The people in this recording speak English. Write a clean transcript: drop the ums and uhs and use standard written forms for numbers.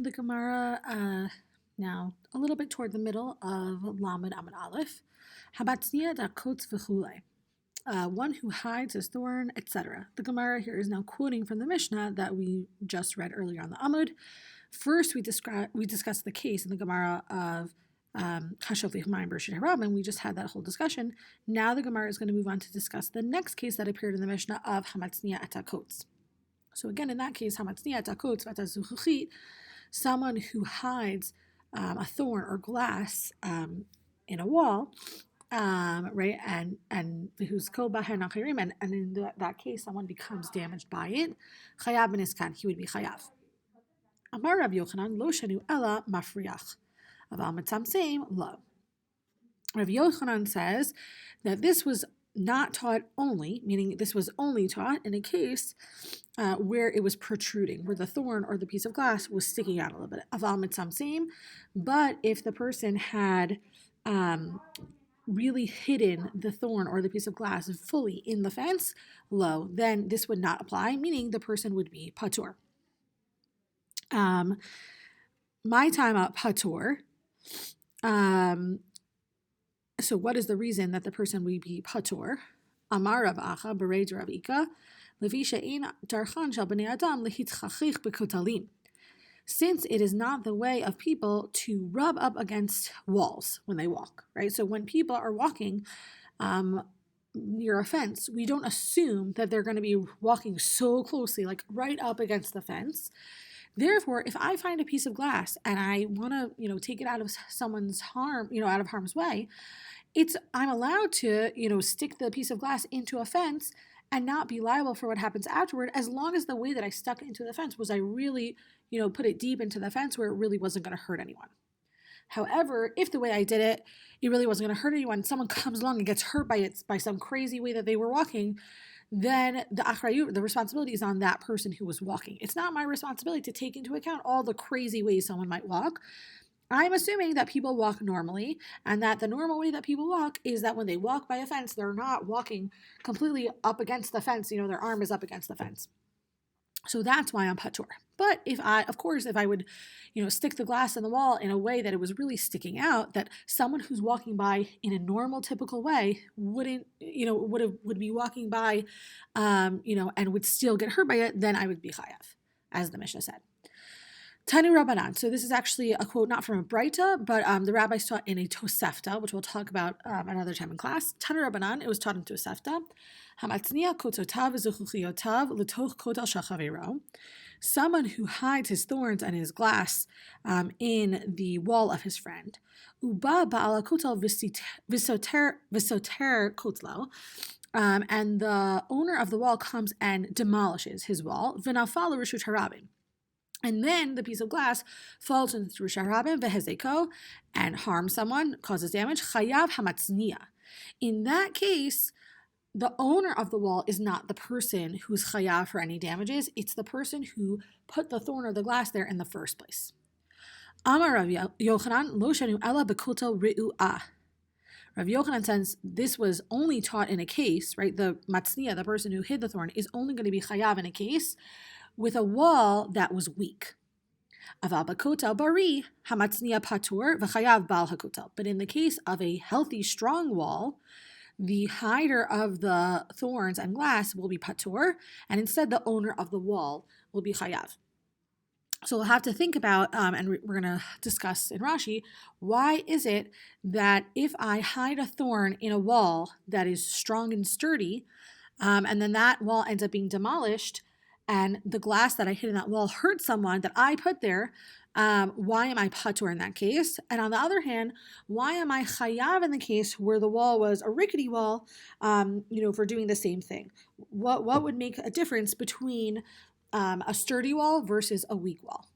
The Gemara, now a little bit toward the middle of Lamed Amud Aleph. Habatznia da kotz v'chulei. One who hides his thorn, etc. The Gemara here is now quoting from the Mishnah that we just read earlier on the Amud. First, we discussed the case in the Gemara of Kashav Lichmayim Bereshit Harabim. We just had that whole discussion. Now the Gemara is going to move on to discuss the next case that appeared in the Mishnah of Hamatznia etakotz. So again, in that case, Hamatznia etakotz v'atazuchuchit, someone who hides a thorn or glass in a wall, right, and who's kol baher nachirim, and in that case, someone becomes damaged by it. Chayav b'niskan, he would be chayav. Amar Rav Yochanan lo shenu ela mafriach, aval mitzamseim lo. Rav Yochanan says that this was not taught only, meaning this was only taught in a case where it was protruding, where the thorn or the piece of glass was sticking out a little bit. Aval mitzamseim, but if the person had really hidden the thorn or the piece of glass fully in the fence, lo, then this would not apply, meaning the person would be patur. My time at patur. So what is the reason that the person would be patur? Amar Rav Acha bereid Rav Ika, levi she'ein darchan shel bnei adam lehitchachich bekotalim. Since it is not the way of people to rub up against walls when they walk, right? So when people are walking near a fence, we don't assume that they're going to be walking so closely, like right up against the fence. Therefore, if I find a piece of glass and I want to, take it out of someone's harm, out of harm's way, I'm allowed to, stick the piece of glass into a fence and not be liable for what happens afterward, as long as the way that I stuck it into the fence was I really, put it deep into the fence where it really wasn't going to hurt anyone. However, if the way I did it, it really wasn't going to hurt anyone, someone comes along and gets hurt by it by some crazy way that they were walking, then the responsibility is on that person who was walking. It's not my responsibility to take into account all the crazy ways someone might walk. I'm assuming that people walk normally, and that the normal way that people walk is that when they walk by a fence, they're not walking completely up against the fence, their arm is up against the fence. So that's why I'm patur. But if I would, stick the glass in the wall in a way that it was really sticking out, that someone who's walking by in a normal, typical way would be walking by, and would still get hurt by it, then I would be chayav, as the Mishnah said. Tanu Rabbanan. So this is actually a quote not from a Breita, but the rabbis taught in a Tosefta, which we'll talk about another time in class. Tanu Rabbanan, it was taught in Tosefta. Hamatznia kototav v'zuchuchiotav l'toch kotel shachavero. Someone who hides his thorns and his glass in the wall of his friend. Uba ba'ala kotel v'soter kotlo. And the owner of the wall comes and demolishes his wall. V'nafal l'reshut harabim. And then the piece of glass falls into Rishah Rabin vehezeko and harms someone, causes damage. Chayav hamatznia. In that case, the owner of the wall is not the person who's chayav for any damages. It's the person who put the thorn or the glass there in the first place. Amar Rav Yochanan lo shenu ela bekotel ri'u'ah. Rav Yochanan says this was only taught in a case, right? The matznia, the person who hid the thorn, is only going to be chayav in a case with a wall that was weak. Aval bakotel bari hamatznia patur v'chayav bal hakotel. But in the case of a healthy, strong wall, the hider of the thorns and glass will be patur, and instead the owner of the wall will be chayav. So we'll have to think about, and we're going to discuss in Rashi, why is it that if I hide a thorn in a wall that is strong and sturdy, and then that wall ends up being demolished, and the glass that I hid in that wall hurt someone that I put there, why am I patur in that case? And on the other hand, why am I chayav in the case where the wall was a rickety wall, for doing the same thing? What would make a difference between a sturdy wall versus a weak wall?